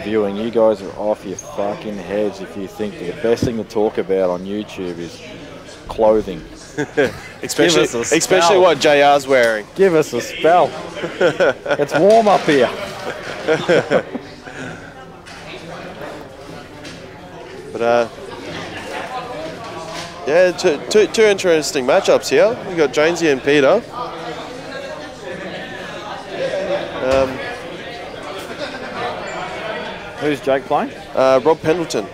reviewing. You guys are off your fucking heads if you think that the best thing to talk about on YouTube is clothing. especially what JR's wearing. Give us a spell. It's warm up here. But yeah, two interesting matchups here. We got Jonesy and Peter. Who's Jake playing? Rob Pendleton.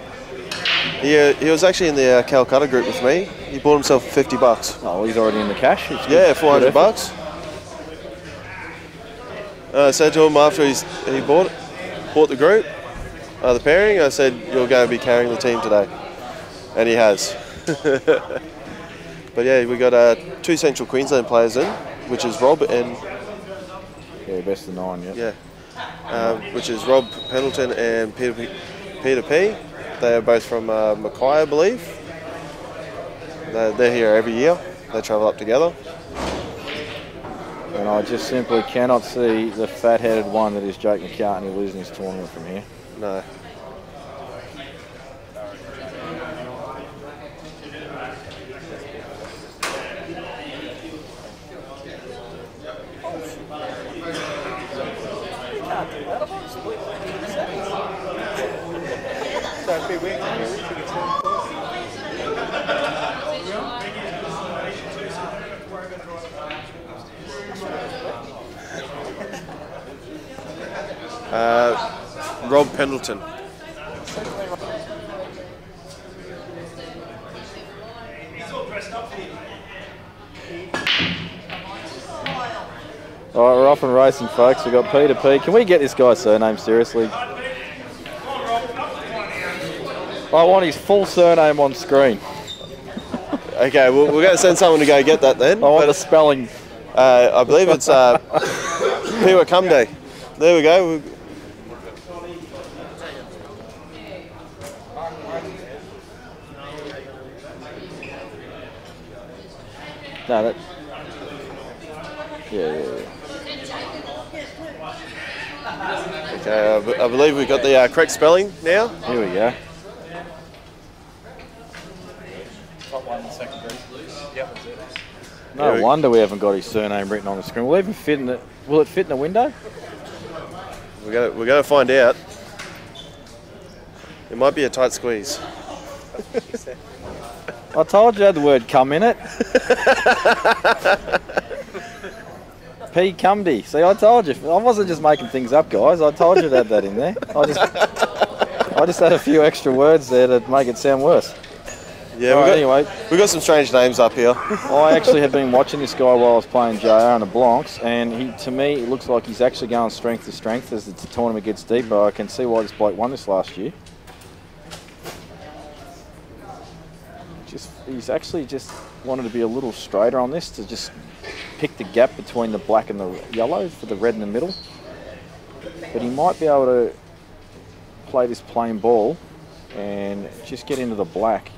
He was actually in the Calcutta group with me. He bought himself $50. Oh, he's already in the cash. Yeah, $400. I said to him after he bought the group, the pairing, I said, you're going to be carrying the team today. And he has. But yeah, we got two Central Queensland players in, which is Rob and... Yeah, best of 9, yeah. Yeah. Which is Rob Pendleton and Peter P. They are both from Mackay, I believe. They're here every year. They travel up together. And I just simply cannot see the fat-headed one that is Jake McCartney losing his tournament from here. No. Rob Pendleton. All right, we're off and racing, folks. We've got Peter P. Can we get this guy's surname seriously? I want his full surname on screen. Okay, well, we're going to send someone to go get that then. I want the spelling. I believe it's Peawkumdee. There we go. No, that... Yeah. Okay, I believe we've got the correct spelling now. Here we go. No wonder we haven't got his surname written on the screen. Will it fit in the window? We're going to find out. It might be a tight squeeze. I told you had the word "come" in it. Peawkumdee. See, I told you. I wasn't just making things up, guys. I told you to have that in there. I just had a few extra words there to make it sound worse. Yeah. Anyway, we got some strange names up here. I actually had been watching this guy while I was playing JR in the Blancs, and to me, it looks like he's actually going strength to strength as the tournament gets deeper. I can see why this bloke won this last year. He's actually just wanted to be a little straighter on this, to just pick the gap between the black and the yellow for the red in the middle. But he might be able to play this plain ball and just get into the black.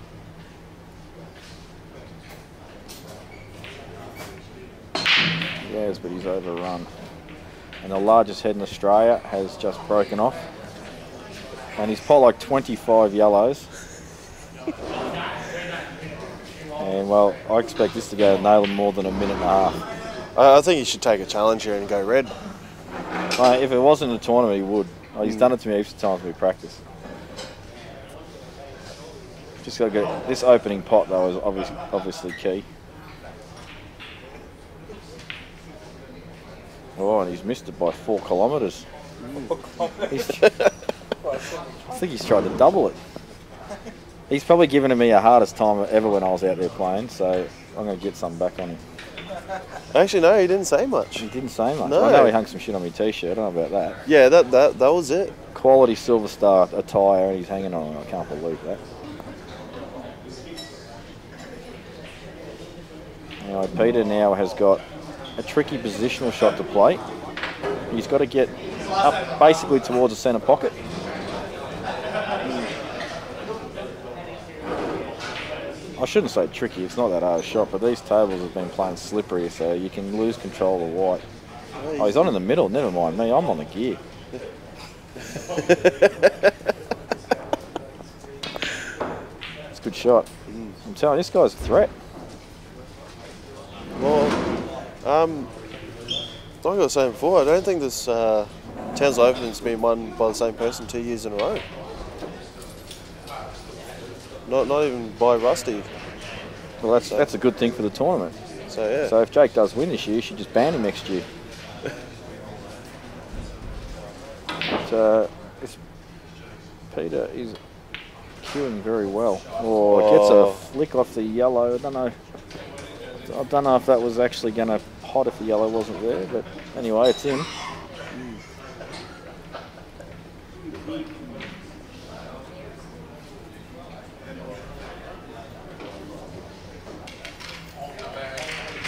Yes, but he's overrun. And the largest head in Australia has just broken off. And he's put like 25 yellows. And well, I expect this to go nail him more than a minute and a half. I think he should take a challenge here and go red. If it wasn't a tournament, he would. He's done it to me heaps of times when we practice. Just got to get this opening pot though is obviously key. Oh, and he's missed it by 4 kilometres. I think he's tried to double it. He's probably given me a hardest time ever when I was out there playing, so I'm going to get something back on him. Actually, no, he didn't say much. He didn't say much. No. I know he hung some shit on my t-shirt. I don't know about that. Yeah, that was it. Quality Silver Star attire, and he's hanging on it. I can't believe that. Anyway, Peter now has got a tricky positional shot to play. He's got to get up basically towards the centre pocket. I shouldn't say tricky, it's not that hard a shot, but these tables have been playing slippery, so you can lose control of the white. Oh, he's on in the middle, never mind me, I'm on the gear. It's a good shot. I'm telling you, this guy's a threat. Well, like I was saying before, I don't think this Townsville Opening's been won by the same person 2 years in a row. Not even by Rusty. Well, that's a good thing for the tournament. So yeah. So if Jake does win this year, you should just ban him next year. But, Peter is queuing very well. Oh, it gets a flick off the yellow. I don't know if that was actually going to pot if the yellow wasn't there, but anyway, it's in.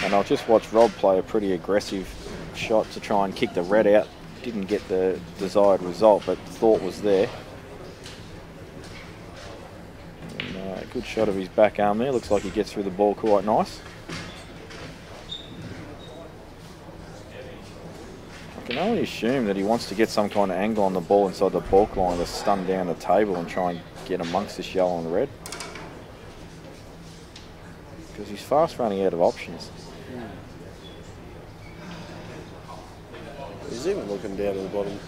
And I'll just watch Rob play a pretty aggressive shot to try and kick the red out. Didn't get the desired result, but the thought was there. And, good shot of his back arm there. Looks like he gets through the ball quite nice. I can only assume that he wants to get some kind of angle on the ball inside the balk line to stun down the table and try and get amongst this yellow and red. Because he's fast running out of options. He's even looking down to the bottom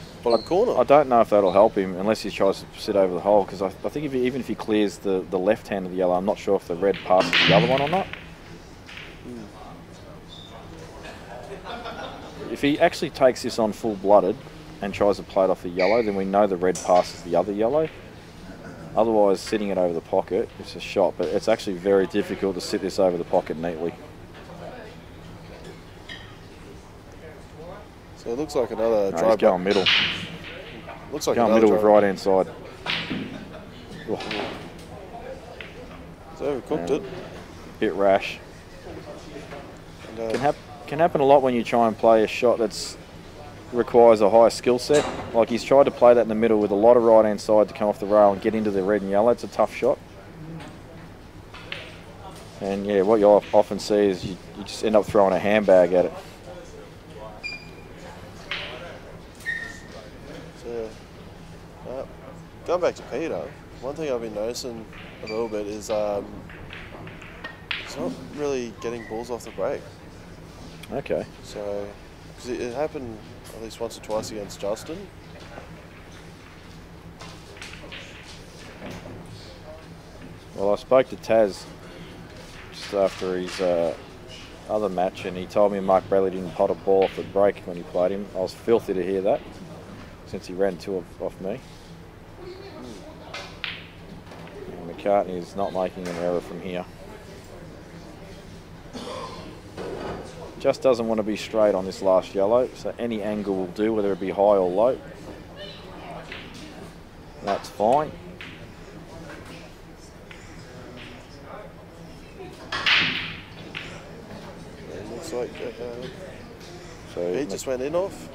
corner. I don't know if that'll help him unless he tries to sit over the hole, because I think even if he clears the left hand of the yellow, I'm not sure if the red passes the other one or not. If he actually takes this on full-blooded and tries to play it off the yellow, then we know the red passes the other yellow. Otherwise, sitting it over the pocket, it's a shot, but it's actually very difficult to sit this over the pocket neatly. So it looks like another No, drive. he's going middle. Looks like going another middle with right hand side. Oh. He's overcooked it. Bit rash. And, Can happen a lot when you try and play a shot that's requires a higher skill set. Like he's tried to play that in the middle with a lot of right hand side to come off the rail and get into the red and yellow. It's a tough shot. And yeah, what you often see is you just end up throwing a handbag at it. So, going back to Peter, one thing I've been noticing a little bit is he's not really getting balls off the break. Okay. So, because it happened at least once or twice against Justin. Well, I spoke to Taz just after his other match, and he told me Mark Bradley didn't pot a ball off the break when he played him. I was filthy to hear that, since he ran two off me. And McCartney is not making an error from here. Just doesn't want to be straight on this last yellow, so any angle will do, whether it be high or low. That's fine. It looks like So he just went in off.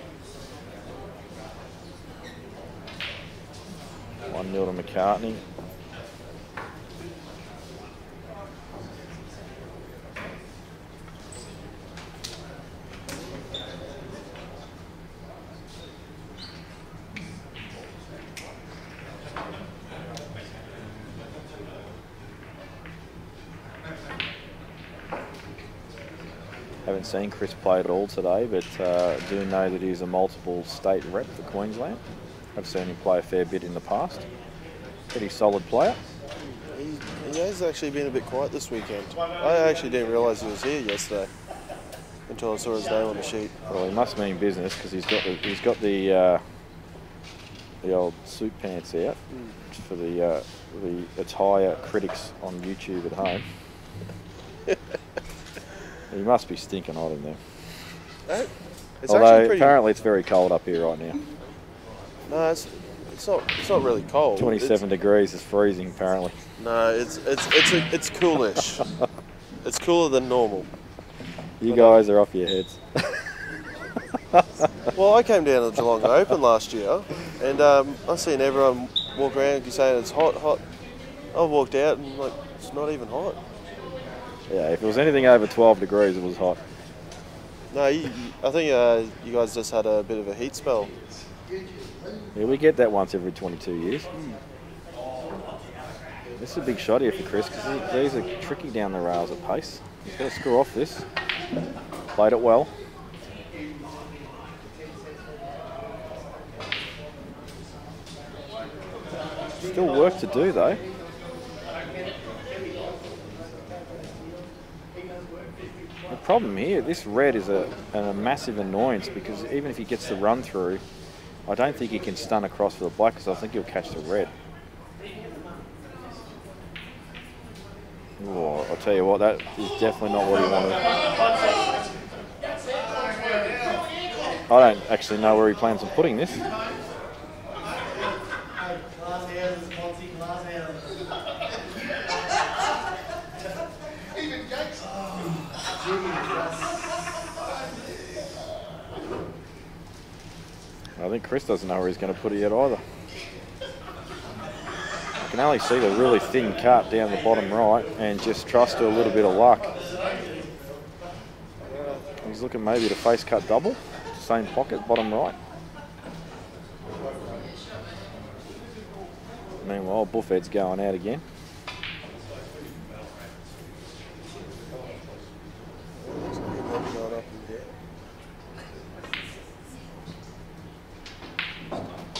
1-0 to McCartney. Haven't seen Kris play at all today, but do know that he's a multiple state rep for Queensland. I've seen him play a fair bit in the past. Pretty solid player. He has actually been a bit quiet this weekend. I actually didn't realise he was here yesterday until I saw his name on the sheet. Well, he must mean business because he's got the old suit pants out for the attire critics on YouTube at home. He must be stinking hot in there. It's Although pretty... apparently it's very cold up here right now. No, it's not really cold. 27 degrees is freezing apparently. No, it's coolish. It's cooler than normal. You guys are off your heads. Well, I came down to the Geelong Open last year, and I've seen everyone walk around saying it's hot, hot. I walked out and like it's not even hot. Yeah, if it was anything over 12 degrees, it was hot. No, I think you guys just had a bit of a heat spell. Yeah, we get that once every 22 years. This is a big shot here for Kris because these are tricky down the rails at pace. He's got to screw off this. Played it well. Still work to do though. The problem here, this red is a massive annoyance because even if he gets the run through, I don't think he can stun across for the black because I think he'll catch the red. Oh, I'll tell you what, that is definitely not what he wanted. I don't actually know where he plans on putting this. I think Kris doesn't know where he's going to put it yet either. I can only see the really thin cut down the bottom right and just trust to a little bit of luck. He's looking maybe to face cut double, same pocket, bottom right. Meanwhile, Buffhead's going out again.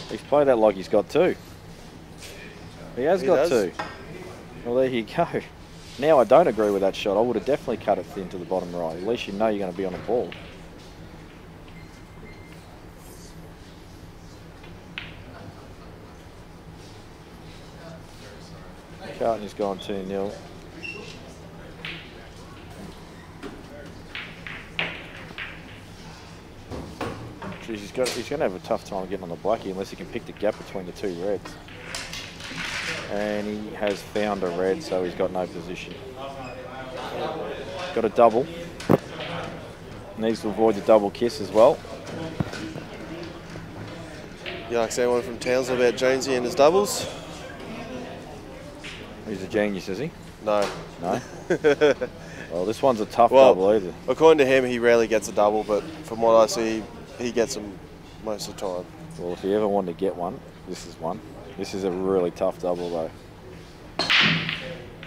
He's played that like he's got two. He has got two. Well, there you go. Now I don't agree with that shot. I would have definitely cut it thin to the bottom right. At least you know you're going to be on the ball. McCartney's gone 2-0. He's going to have a tough time getting on the blackie unless he can pick the gap between the two reds. And he has found a red, so he's got no position. Got a double. Needs to avoid the double kiss as well. You like saying one from Townsville about Jonesy and his doubles? He's a genius, is he? No. No? Well, this one's a tough double either. According to him, he rarely gets a double, but from what I see, he gets them most of the time. Well, if you ever want to get one, this is one. This is a really tough double though.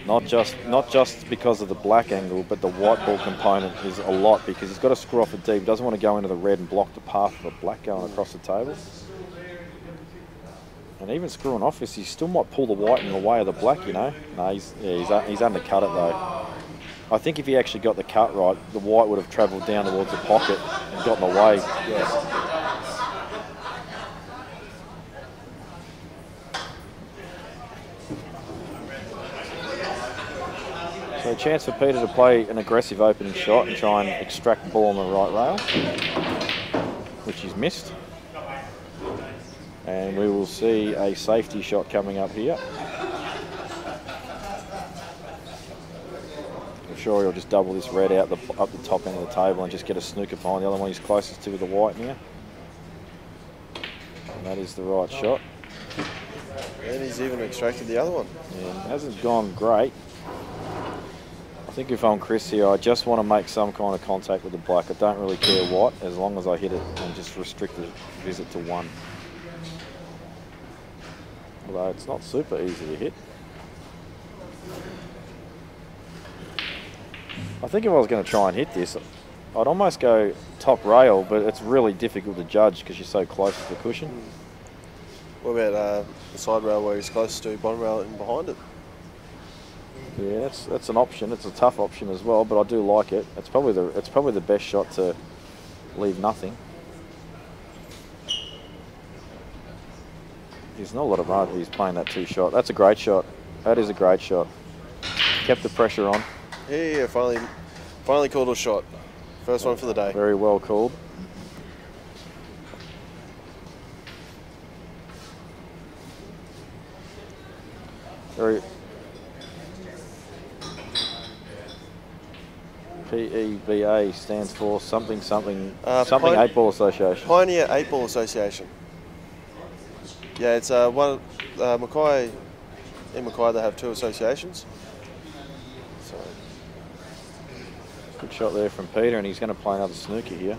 Not just because of the black angle, but the white ball component is a lot because he's got to screw off the deep. Doesn't want to go into the red and block the path of the black going across the table. And even screwing off this, he still might pull the white in the way of the black, you know. No, he's undercut it though. I think if he actually got the cut right, the white would have travelled down towards the pocket and gotten away. Yeah. So a chance for Peter to play an aggressive opening shot and try and extract the ball on the right rail, which he's missed. And we will see a safety shot coming up here. I'm sure he'll just double this red out up the top end of the table and just get a snooker behind the other one he's closest to with the white now. And that is the right shot. And he's even extracted the other one. Yeah, it hasn't gone great. I think if I'm Kris here, I just want to make some kind of contact with the black. I don't really care what, as long as I hit it and just restrict the visit to one. Although it's not super easy to hit. I think if I was going to try and hit this, I'd almost go top rail, but it's really difficult to judge because you're so close to the cushion. What about the side rail where he's close to bottom rail and behind it? Yeah, that's an option. It's a tough option as well, but I do like it. It's probably the best shot to leave nothing. There's not a lot of run. He's playing that two shot. That's a great shot. That is a great shot. Kept the pressure on. Yeah, finally called a shot. First one for the day. Very well called. Very. PEBA stands for something 8 Ball Association. Pioneer 8 Ball Association. Yeah, it's one. Mackay. In Mackay, they have two associations. So. Good shot there from Peter, and he's going to play another snooker here.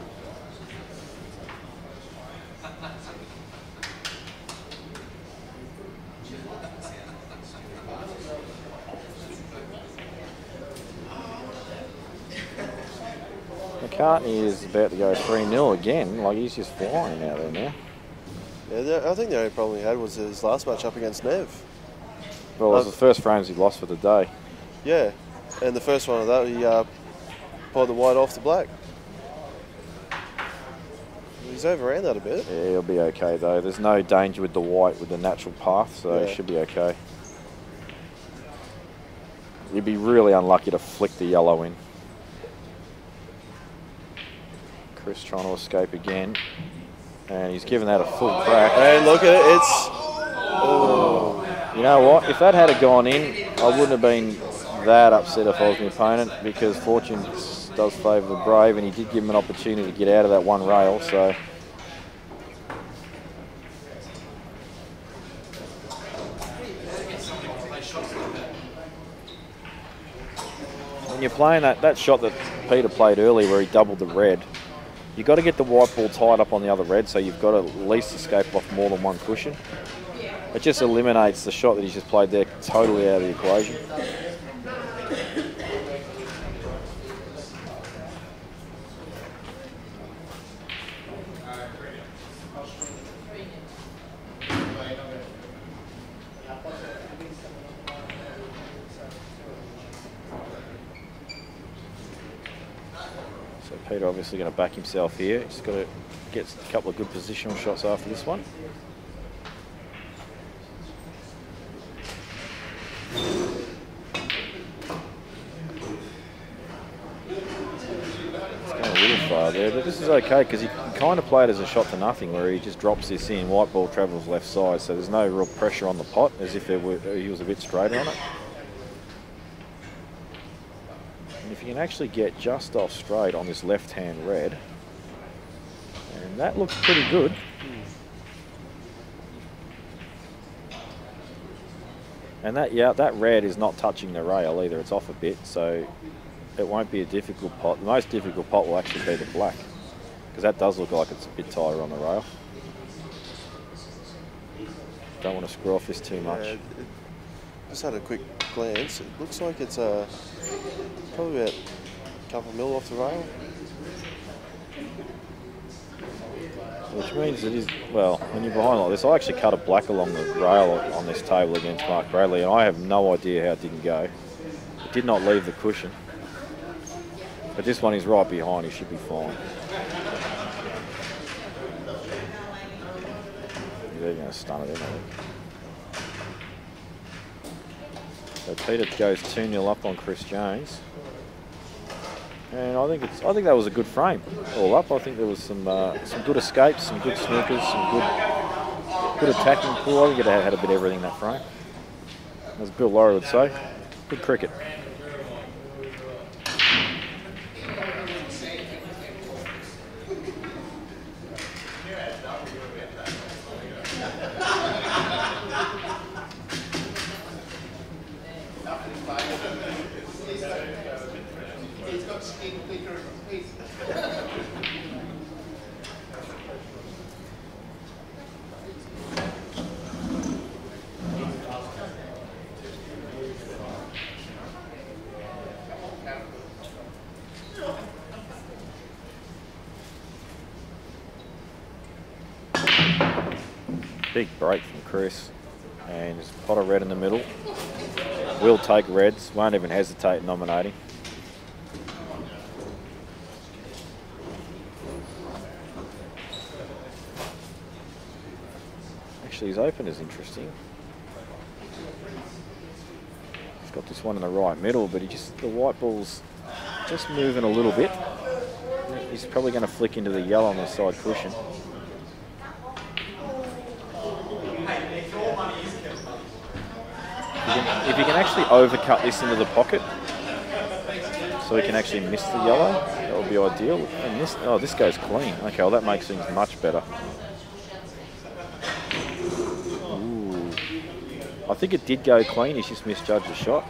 McCartney is about to go 3-0 again. Like, he's just flying out there now. Yeah, I think the only problem he had was his last match up against Nev. Well, it was the first frames he lost for the day. Yeah, and the first one of that, he pulled the white off the black. He's overran that a bit. Yeah, he'll be okay though. There's no danger with the white with the natural path, so he should be okay. You'd be really unlucky to flick the yellow in. Kris trying to escape again. And he's given that a full crack. And look at it, it's... Oh. You know what? If that had gone in, I wouldn't have been that upset if I was my opponent, because fortune does favour the brave, and he did give him an opportunity to get out of that one rail, so... When you're playing that shot that Peter played earlier where he doubled the red, you've got to get the white ball tied up on the other red, so you've got to at least escape off more than one cushion. It just eliminates the shot that he's just played there totally out of the equation. So Peter obviously going to back himself here. He's got to get a couple of good positional shots after this one. There, but this is okay because he kind of played as a shot to nothing, where he just drops this in, white ball travels left side, so there's no real pressure on the pot, as if he was a bit straighter on it. And if you can actually get just off straight on this left-hand red, and that looks pretty good. And that red is not touching the rail either, it's off a bit, so it won't be a difficult pot. The most difficult pot will actually be the black, because that does look like it's a bit tighter on the rail. Don't want to screw off this too much. Just had a quick glance. It looks like it's probably about a couple mil off the rail. Which means it is, well, when you're behind like this, I actually cut a black along the rail on this table against Mark Bradley, and I have no idea how it didn't go. It did not leave the cushion. But this one is right behind, he should be fine. They're going to stun it, isn't they? So Peter goes 2-0 up on Kris Jones. And I think that was a good frame all up. I think there was some good escapes, some good snookers, some good attacking pull. I think it had a bit of everything in that frame. As Bill Laurie would say, good cricket. Big break from Kris, and there's a pot of red in the middle. Will take reds, won't even hesitate nominating. Actually, his open is interesting. He's got this one in the right middle, but the white ball's just moving a little bit. He's probably going to flick into the yellow on the side cushion. If you can actually overcut this into the pocket, so he can actually miss the yellow, that would be ideal. And this goes clean. Okay, well that makes things much better. Ooh. I think it did go clean, he's just misjudged the shot.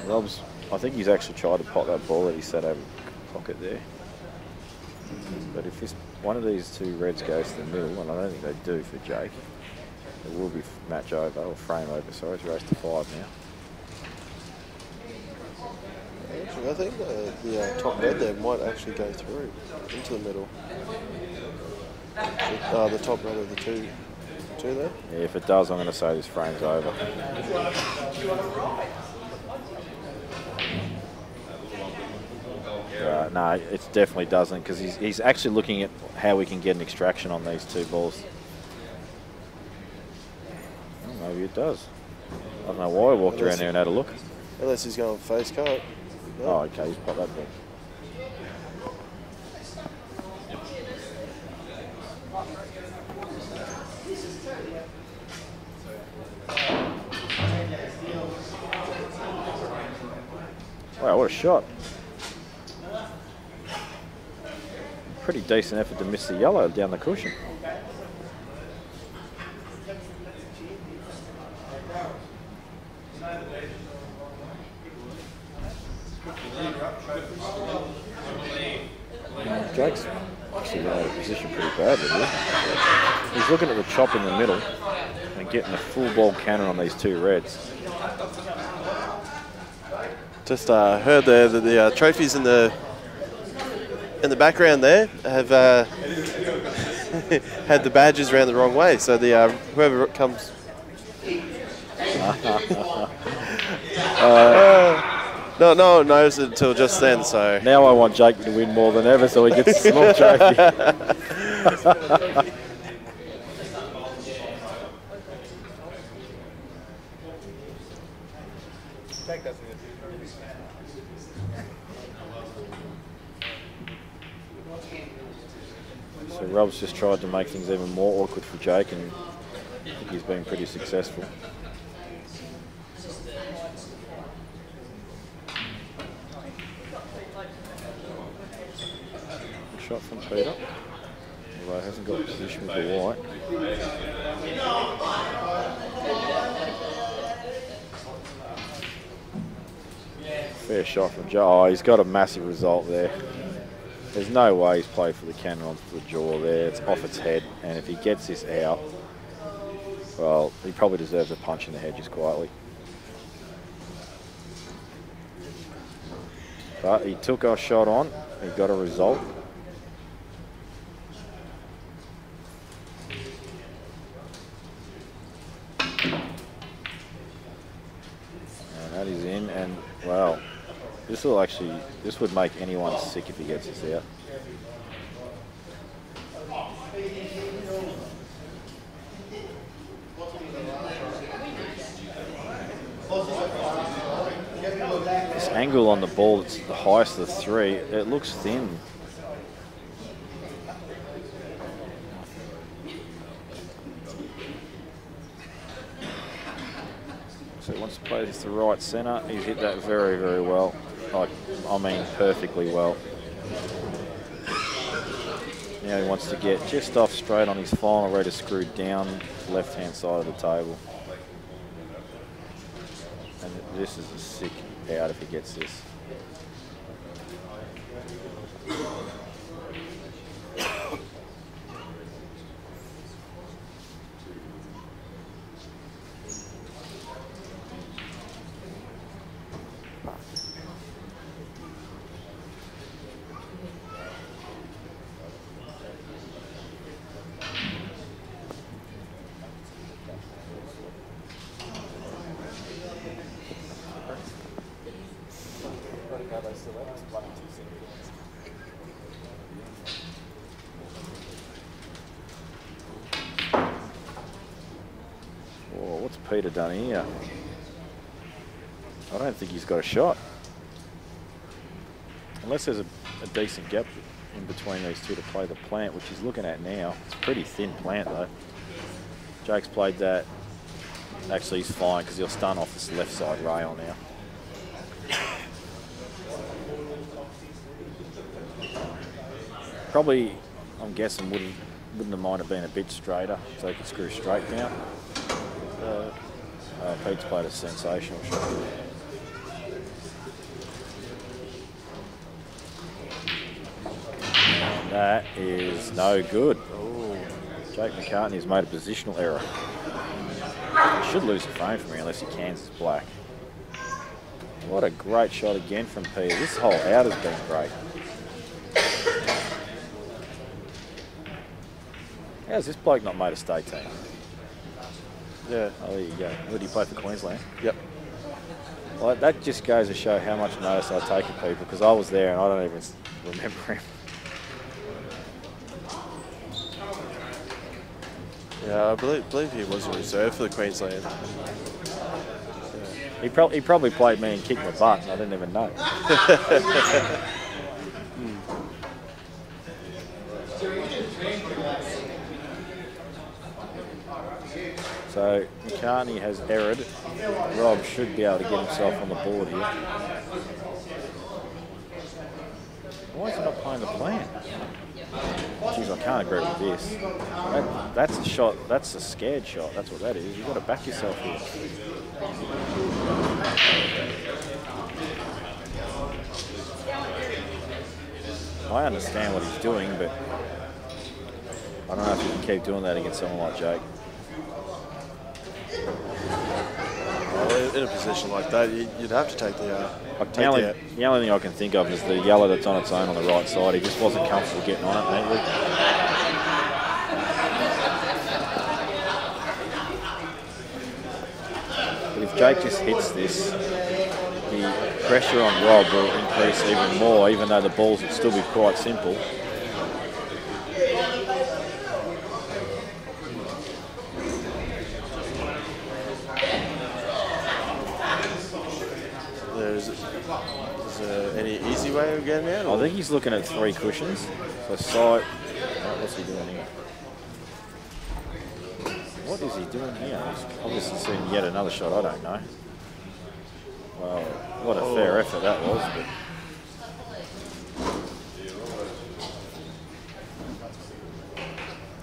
Rob's, I think he's actually tried to pot that ball that he set over the pocket there. But if this one of these two reds goes to the middle, and I don't think they do for Jake. It will be match over, or frame over, sorry. It's race to 5 now. Actually, I think the top red there might actually go through into the middle. The top red of the two there. Yeah, if it does, I'm going to say this frame's over. No, it definitely doesn't, because he's actually looking at how we can get an extraction on these two balls. Well, maybe it does. I don't know why I walked around there and had a look. Unless he's going face cut. No. Oh, okay, he's popped that back. Wow, what a shot. Pretty decent effort to miss the yellow down the cushion. Jake's actually out of position pretty badly here. He's looking at the chop in the middle and getting a full ball cannon on these two reds. Just heard there that the trophies in the background there have had the badges around the wrong way. So the whoever comes. No one knows it until just then. So now I want Jake to win more than ever, so he gets a small trophy. So Rob's just tried to make things even more awkward for Jake, and I think he's been pretty successful. Good shot from Peter, although he hasn't got position with the white. Fair shot from Joe. Oh, he's got a massive result there. There's no way he's played for the cannon onto the jaw there. It's off its head, and if he gets this out, well, he probably deserves a punch in the head just quietly. But he took our shot on. He got a result. And that is in, and wow. This would make anyone sick if he gets this out. This angle on the ball, it's the highest of the three, it looks thin. So he wants to play this to right centre. He's hit that very, very well. I mean, perfectly well. Now he wants to get just off straight on his final red to screw down the left-hand side of the table. And this is a sick out if he gets this. Oh, what's Peter done here? I don't think he's got a shot. Unless there's a decent gap in between these two to play the plant, which he's looking at now. It's a pretty thin plant though. Jake's played that. Actually, he's fine because he'll stun off this left side rail now. Probably, I'm guessing, wouldn't have minded being a bit straighter, so he could screw straight down. Pete's played a sensational shot. That is no good. Oh. Jake McCartney has made a positional error. He should lose the frame from here unless he cans his black. What a great shot again from Peter. This whole out has been great. How's this bloke not made a state team? Yeah. Oh, there you go. Where do you play for Queensland? Yep. Well, that just goes to show how much notice I take of people, because I was there and I don't even remember him. Yeah, I believe he was a reserve for the Queensland. He probably played me and kicked my butt and I didn't even know. So McCartney has erred. Rob should be able to get himself on the board here. Why is he not playing the plan? Jeez, I can't agree with this. That's a shot. That's a scared shot. That's what that is. You've got to back yourself here. I understand what he's doing, but I don't know if you can keep doing that against someone like Jake. Well, in a position like that, you'd have to take the. The only thing I can think of is the yellow that's on its own on the right side. He just wasn't comfortable getting on it neatly. But if Jake just hits this, the pressure on Rob will increase even more, even though the balls would still be quite simple. Is there any easy way of getting out? I think he's looking at 3 cushions. So side. Oh, what's he doing here? What is he doing here? He's obviously seen yet another shot. I don't know. Well, what a fair effort that was. But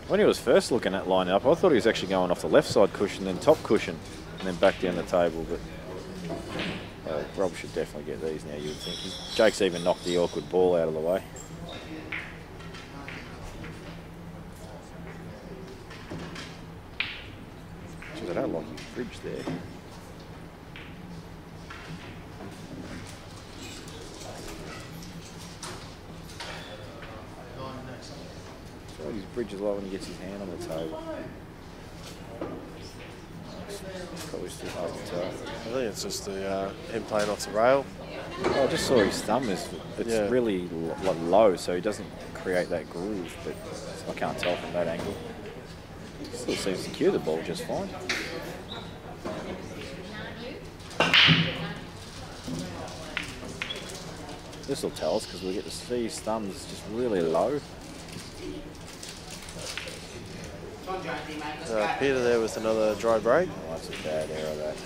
when he was first looking at line up, I thought he was actually going off the left side cushion, then top cushion, and then back down the table. But Rob should definitely get these now, you would think. Jake's even knocked the awkward ball out of the way. Jeez, I don't like his bridge there. So his bridge is like when he gets his hand on the table. Probably still hard to tell. I think it's just the him playing off the rail. Oh, I just saw his thumb it's really low, so he doesn't create that groove, but I can't tell from that angle. Still seems to cue the ball just fine. This will tell us because we get to see his thumbs just really low. Peter there with another dry break. Oh, that's a bad error, that.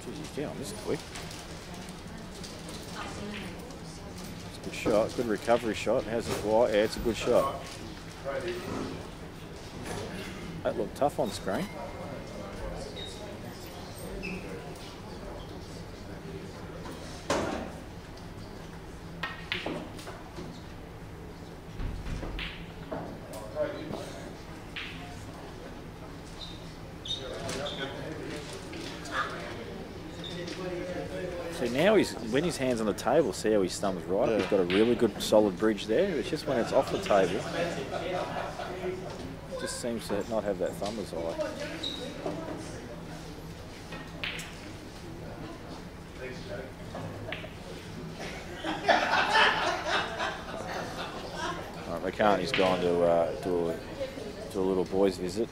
Jeez, he's down this quick. It's a good shot, good recovery shot. How's his wire? Yeah, it's a good shot. That looked tough on screen. Now when his hand's on the table, see how his thumb's right. Yeah. He's got a really good solid bridge there. It's just when it's off the table, it just seems to not have that thumb as high. Right, McCartney's gone to do a little boys visit,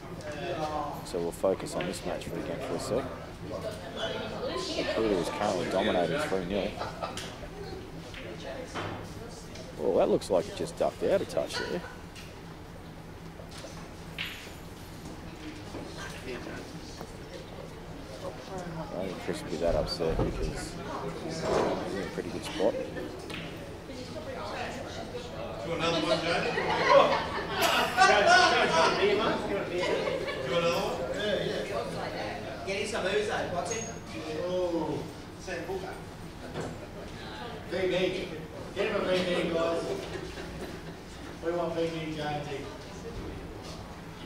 so we'll focus on this match again for a sec. Peter is currently dominating 3-0. Well, that looks like it just ducked out a touch there. I think Kris will be that upset because he's in a pretty good spot. Another one, Joe? Getting some outside, what's it? Oh, same book. Very big. Get him a VB, guys. We want VB Jonesy.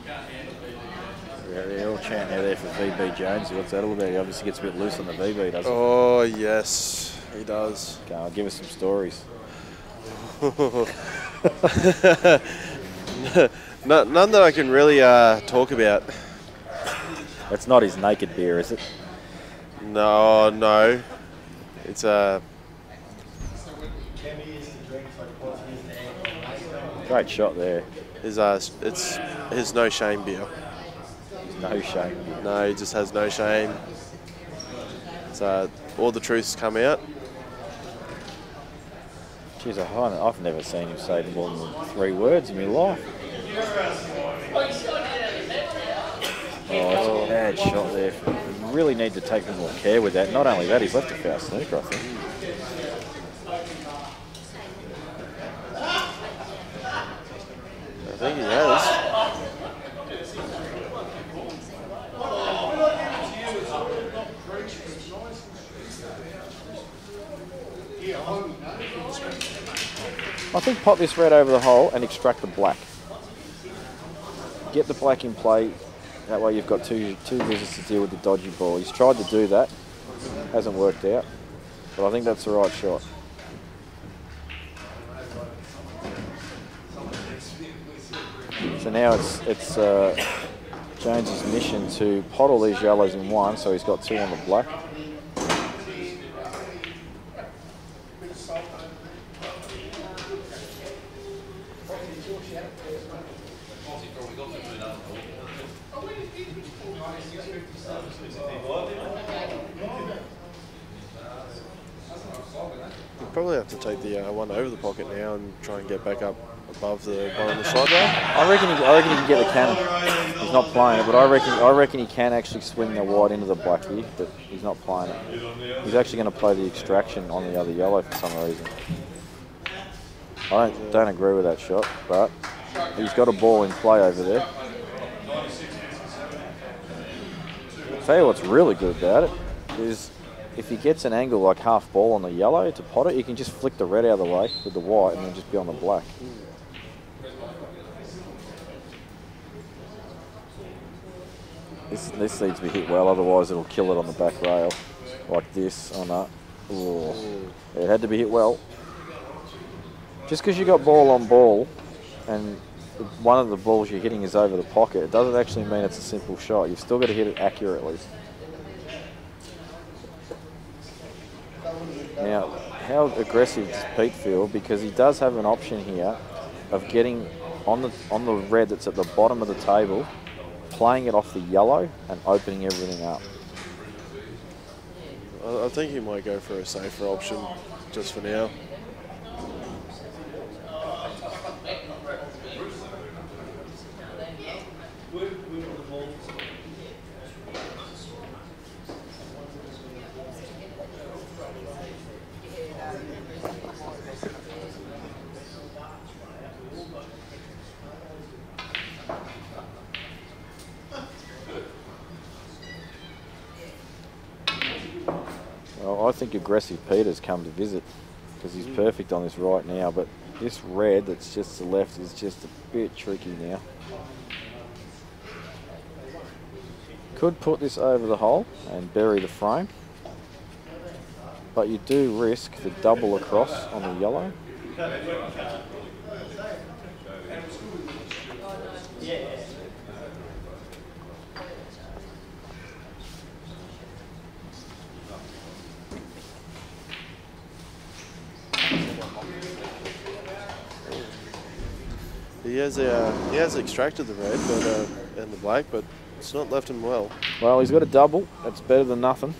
Yeah, they're all chanting out there for VB Jones. What's that all about? He obviously gets a bit loose on the VB, doesn't he? Oh, yes, he does. Okay, I'll give us some stories. None that I can really talk about. That's not his naked beer, is it? No. It's Great shot there. it's his no shame beer. No shame. No, he just has no shame. It's all the truths come out. Jeez, I've never seen him say more than 3 words in my life. Oh, it's a bad shot there. You really need to take more care with that. Not only that, he's left a foul snooker, I think. I think he has. I think pop this red over the hole and extract the black. Get the black in play. That way you've got two visits to deal with the dodgy ball. He's tried to do that. Hasn't worked out. But I think that's the right shot. So now it's Jones's mission to pot all these yellows in one, so he's got 2 on the black. Probably have to take the one over the pocket now and try and get back up above the bottom of the side rail. I reckon he can get the cannon. He's not playing it, but I reckon he can actually swing the white into the black here, but he's not playing it. He's actually going to play the extraction on the other yellow for some reason. I don't agree with that shot, but he's got a ball in play over there. I'll tell you what's really good about it is if he gets an angle like half ball on the yellow to pot it, you can just flick the red out of the way with the white and then just be on the black. This needs to be hit well, otherwise it'll kill it on the back rail. Like this. Oh no. Ooh. It had to be hit well. Just because you got ball on ball and one of the balls you're hitting is over the pocket, it doesn't actually mean it's a simple shot. You've still got to hit it accurately. Now, how aggressive does Pete feel? Because he does have an option here of getting on the red that's at the bottom of the table, playing it off the yellow and opening everything up. I think he might go for a safer option just for now. Well, I think aggressive Peter's come to visit because he's perfect on this right now, but this red that's just to the left is just a bit tricky now. Could put this over the hole and bury the frame, but you do risk the double across on the yellow. He has extracted the red and the black, but it's not left him well. Well, he's got a double. That's better than nothing.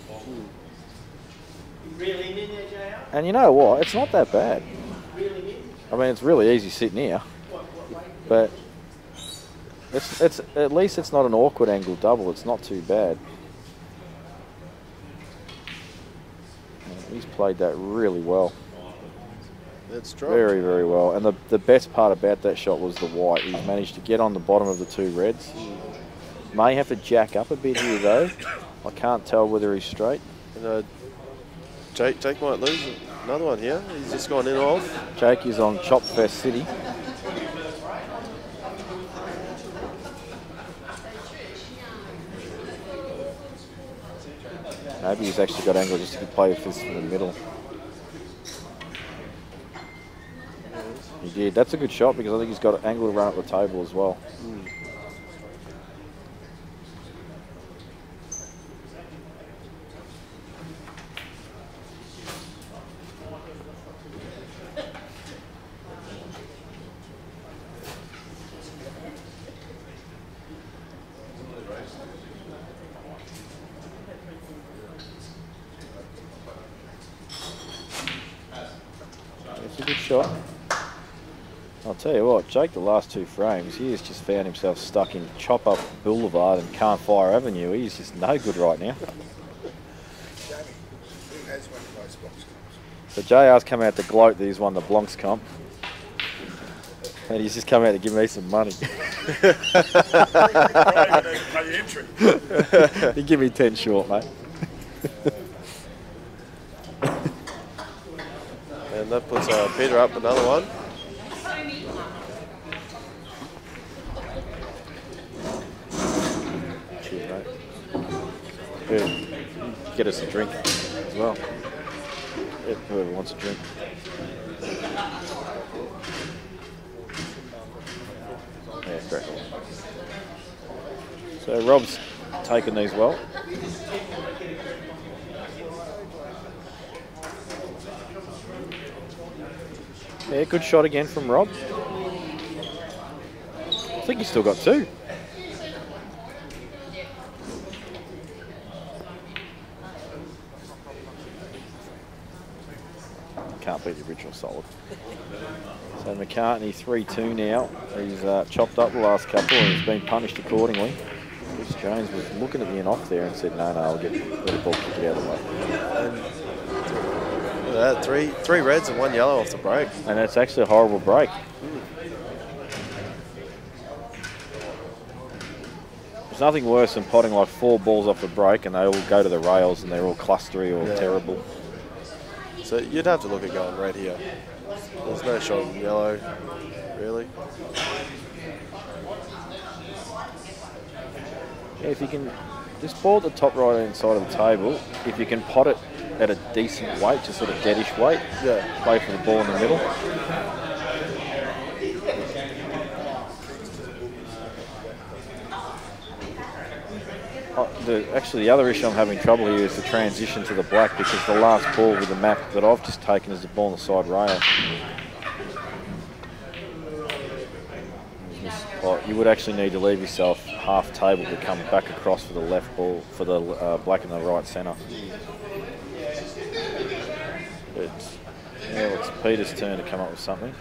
Really in there, JR? And you know what? It's not that bad. I mean, it's really easy sitting here, but it's at least it's not an awkward angle double. It's not too bad. He's played that really well. It's dropped. Very, very well. And the best part about that shot was the white. He's managed to get on the bottom of the 2 reds. May have to jack up a bit here though. I can't tell whether he's straight. And Jake might lose another one here. He's just gone in off. Jake is on Chop Fest City. Maybe he's actually got angle just to play with this in the middle. He did. That's a good shot because I think he's got an angle to run up the table as well. It's a good shot. I'll tell you what, Jake, the last two frames, he has just found himself stuck in Chop Up Boulevard and Can't Fire Avenue. He's just no good right now. So JR's come out to gloat that he's won the Blancs comp. And he's just come out to give me some money. He give me 10 short, mate. And that puts Peter up another one. Cheers, mate. Here, get us a drink as well. Yeah, whoever wants a drink. Yeah, great. So Rob's taken these well. Yeah, good shot again from Rob. I think he's still got two. Can't beat the original solid. So McCartney 3-2 now. He's chopped up the last couple and he's been punished accordingly. Kris Jones was looking at the in off there and said, no, I'll get the ball, kick it out of the way. Look at that, three reds and one yellow off the break. And that's actually a horrible break. There's nothing worse than potting like 4 balls off the break and they all go to the rails and they're all clustery or terrible. So you'd have to look at going red here. There's no shot in yellow, really. Yeah, if you can, this ball at the top right hand side of the table, if you can pot it at a decent weight, just sort of deadish weight, play for the ball in the middle. Actually, the other issue I'm having trouble here is the transition to the black because the last ball with the map that I've just taken is the ball on the side rail. You would actually need to leave yourself half table to come back across for the left ball, for the black in the right centre. But yeah, it's Peter's turn to come up with something.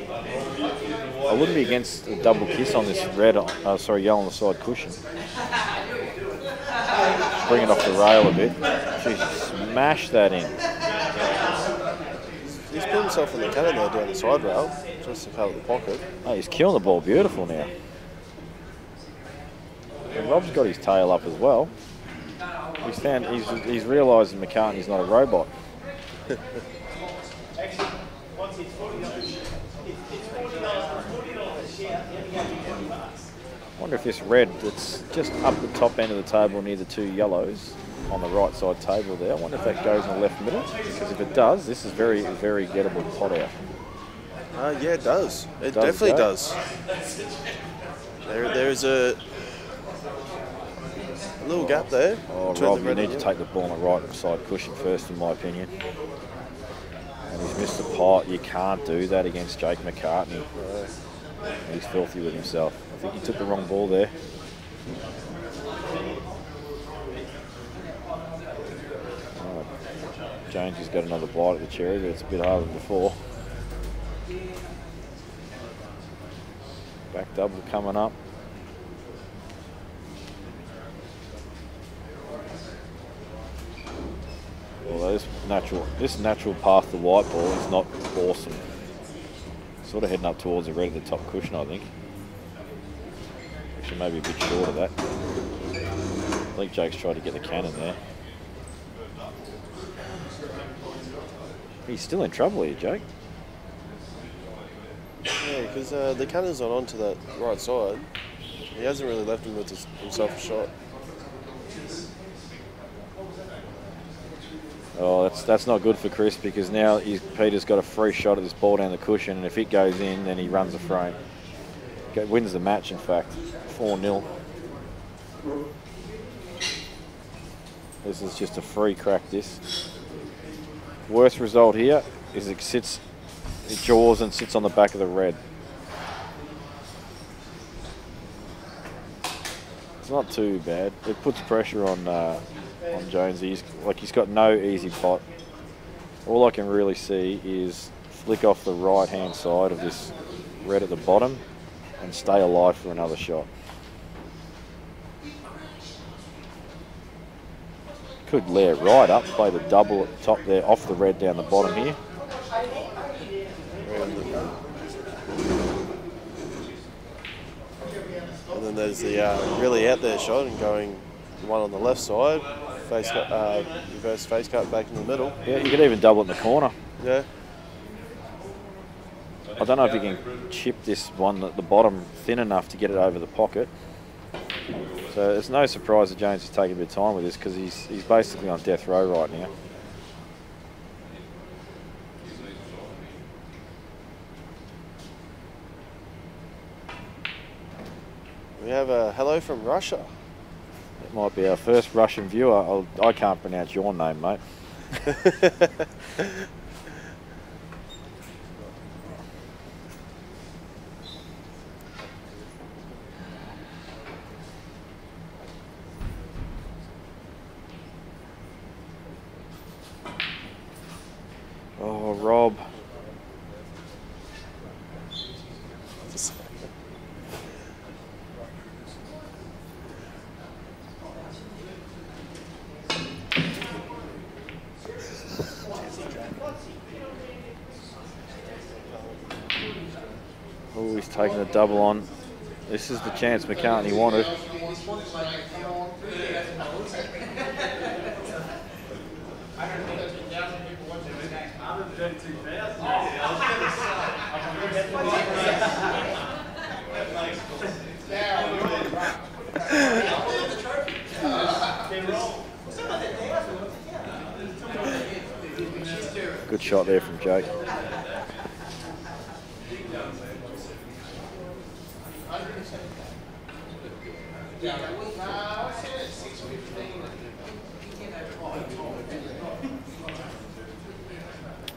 I wouldn't be against a double kiss on this red, yellow on the side cushion. Bring it off the rail a bit. Jeez, smash that in. He's put himself in the cannon there down the side rail, just to cover the pocket. Oh, he's killing the ball beautiful now. And Rob's got his tail up as well. He's realising McCartney's not a robot. I wonder if this red that's just up the top end of the table near the 2 yellows on the right side table there, I wonder if that goes in the left middle, because if it does, this is very, very gettable pot out. Yeah, it does. It definitely does. There's a little gap there. Oh, Rob, you need to take the ball on the right side cushion first, in my opinion. And he's missed the pot. You can't do that against Jake McCartney. He's filthy with himself. I think he took the wrong ball there. Oh, James has got another bite at the cherry, but it's a bit harder than before. Back double coming up. Although this natural path to white ball is not awesome. Sort of heading up towards the red at the top cushion, I think. Actually, maybe a bit short of that. I think Jake's tried to get the cannon there. He's still in trouble here, Jake. Yeah, because the cannon's not onto that right side. He hasn't really left him with himself a shot. Oh, that's not good for Kris, because now Peter's got a free shot at this ball down the cushion, and if it goes in, then he runs the frame. Wins the match, in fact, 4-0. This is just a free crack, this. Worst result here is it jaws and sits on the back of the red. It's not too bad. It puts pressure on Jones. He's got no easy pot. All I can really see is flick off the right hand side of this red at the bottom and stay alive for another shot. Could layer right up, play the double at the top there, off the red down the bottom here. And then there's the really out there shot and going the one on the left side, reverse face cut back in the middle. Yeah, you could even double it in the corner. Yeah. I don't know if you can chip this one at the bottom thin enough to get it over the pocket. So it's no surprise that Jones is taking a bit of time with this, because he's basically on death row right now. We have a hello from Russia. It might be our first Russian viewer. I can't pronounce your name, mate. Oh, Rob. Oh, he's taking a double on. This is the chance McCartney wanted. Good shot there from Jake.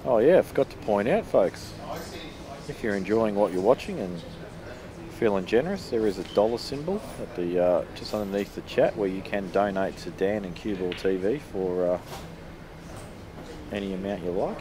Oh yeah, I forgot to point out, folks, if you're enjoying what you're watching and feeling generous, there is a dollar symbol at the just underneath the chat where you can donate to Dan and CueballTV for any amount you like.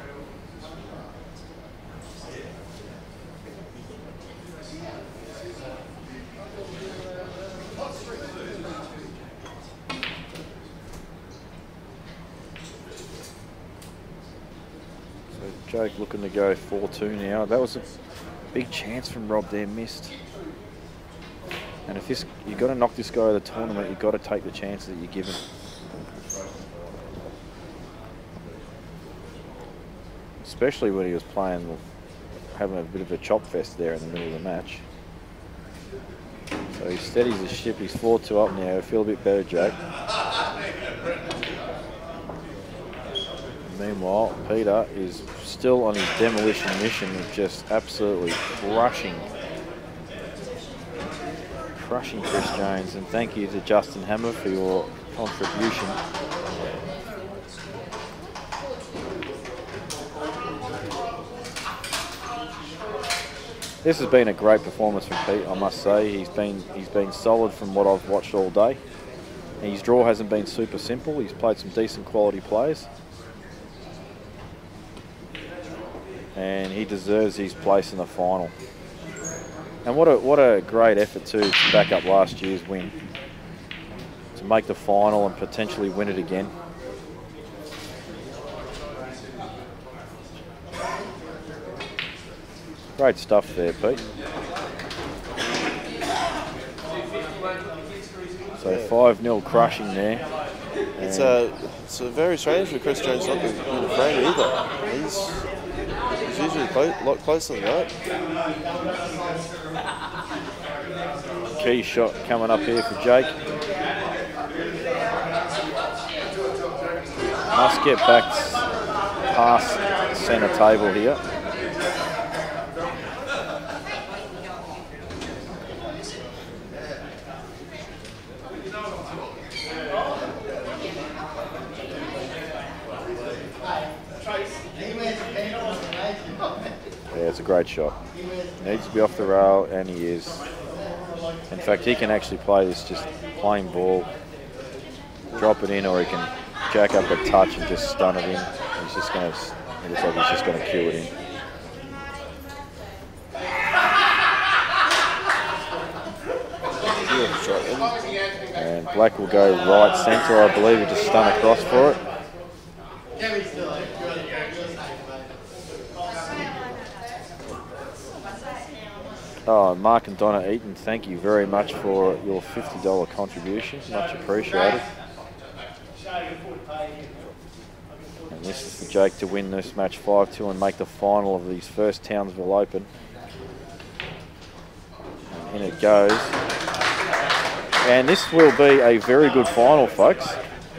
Jake looking to go 4-2 now. That was a big chance from Rob there, missed. And if you've got to knock this guy out of the tournament, you've got to take the chances that you're given. Especially when he was playing, having a bit of a chop fest there in the middle of the match. So he steadies his ship. He's 4-2 up now. I feel a bit better, Jake. Meanwhile, Peter is still on his demolition mission of just absolutely crushing Kris Jones. And thank you to Justin Hammer for your contribution. This has been a great performance from Pete, I must say. He's been solid from what I've watched all day. And his draw hasn't been super simple. He's played some decent quality plays. And he deserves his place in the final. And what a great effort too, to back up last year's win, to make the final and potentially win it again. Great stuff there, Pete. So 5-0 crushing there. It's very strange for Chris Jones not to win the frame either. He's usually a lot closer than that. Key shot coming up here for Jake. Must get back past centre table here. Yeah, it's a great shot. Needs to be off the rail, and he is. In fact, he can actually play this just plain ball, drop it in, or he can jack up a touch and just stun it in. He's just going to, it looks like he's just going to cue it in. And Black will go right centre, I believe, and just stun across for it. Oh, Mark and Donna Eaton, thank you very much for your $50 contribution. Much appreciated. And this is for Jake to win this match 5-2 and make the final of his first Townsville Open. And in it goes. And this will be a very good final, folks.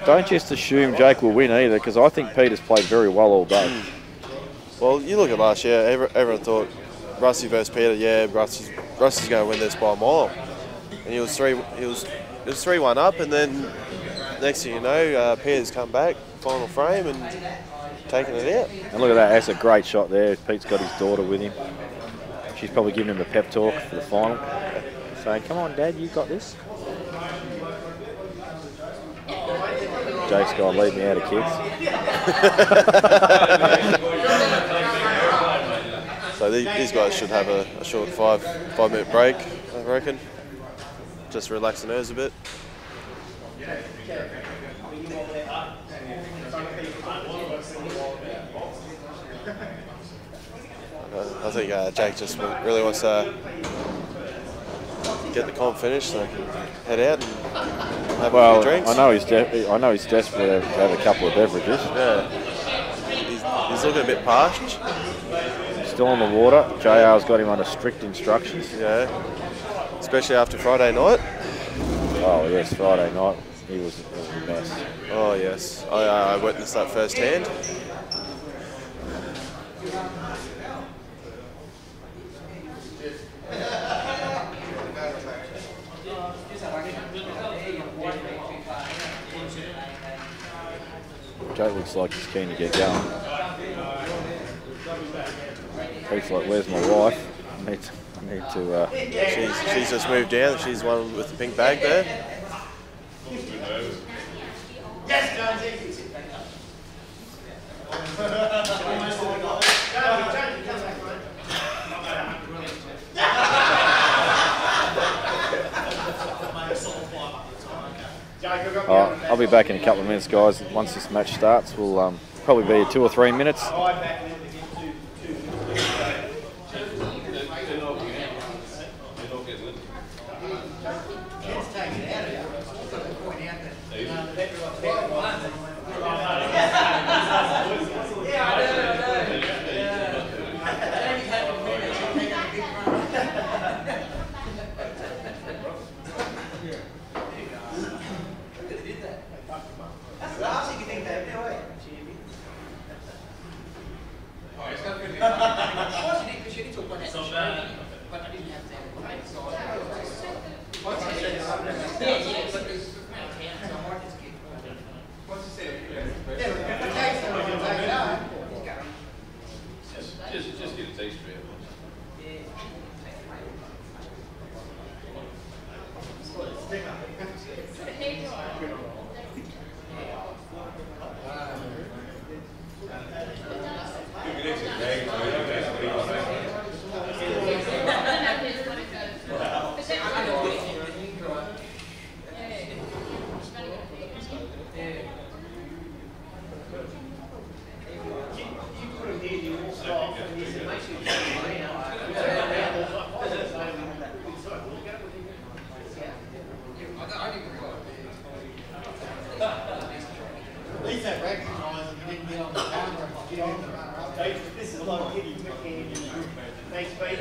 Don't just assume Jake will win either, because I think Peter's played very well all day. Well, you look at last year, everyone thought Rusty versus Peter, yeah, Rusty's going to win this by a mile. And he was 3-1 up, and then next thing you know, Peter's come back, final frame, and taking it out. And look at that, that's a great shot there. Pete's got his daughter with him. She's probably giving him a pep talk for the final. Saying, come on, Dad, you got this. Jake's got to leave me out of kids. So these guys should have a short 5-minute break, I reckon. Just relax the nerves a bit. I think Jake just really wants to get the comp finished so he can head out and have a few drinks. I know he's desperate to have a couple of beverages. Yeah, he's looking a bit parched. Still on the water. JR's got him under strict instructions. Yeah, especially after Friday night. Oh yes, Friday night. It was a mess. Oh yes, I witnessed that firsthand. Jake looks like he's keen to get going. Pete's like, where's my wife? I need to. She's just moved down. She's one with the pink bag there. I'll be back in a couple of minutes, guys. Once this match starts, we'll probably be 2 or 3 minutes. Thanks, Pete.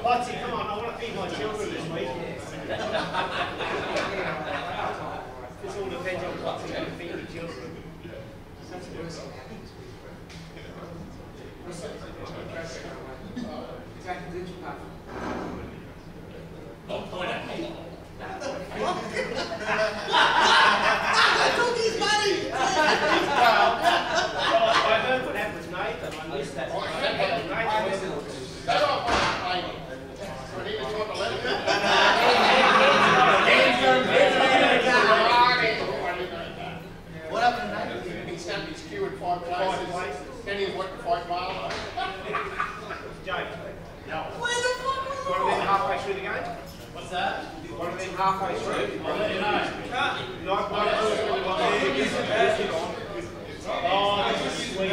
Potsy, come on, I want to feed my children this week. This all depends on Potsy going to feed your children. Don't point at me. I heard what happened with Nathan, I missed that. What happened to Nathan? He sent his queue in 5 places. Then he went to 5 miles. Jake. No. One of them halfway through the game? What's that? One of them halfway through? I'll let you know. Not one of those. Oh, this is sweet.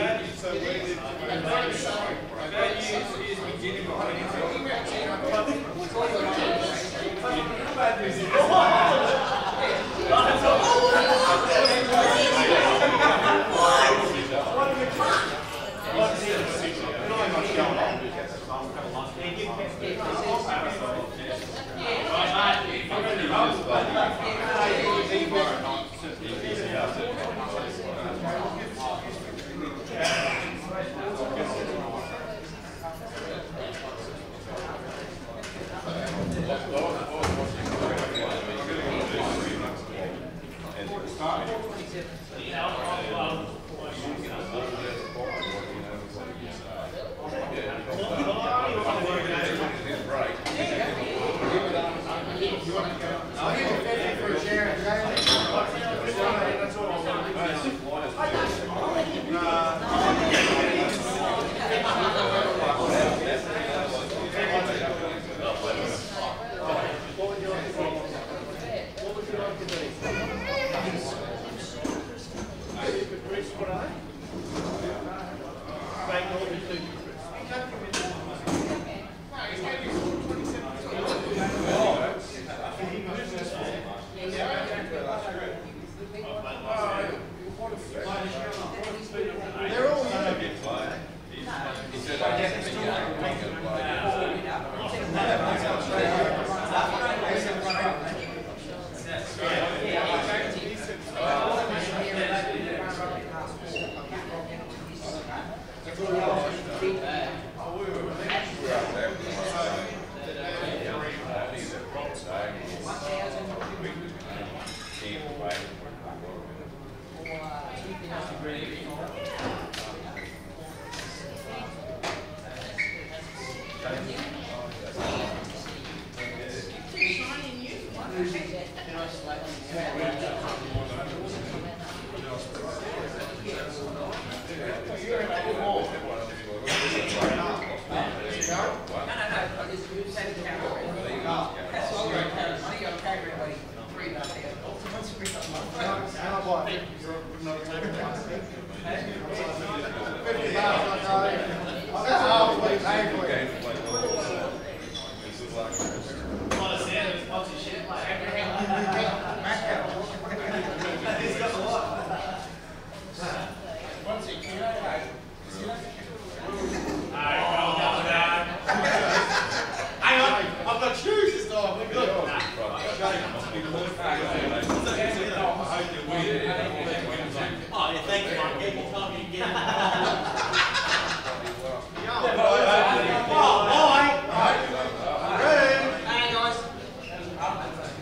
yeah, thank you, Mike. Get your tongue and get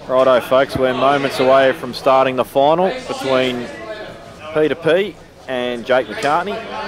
Righto, folks, we're moments away from starting the final between Peter P and Jake McCartney.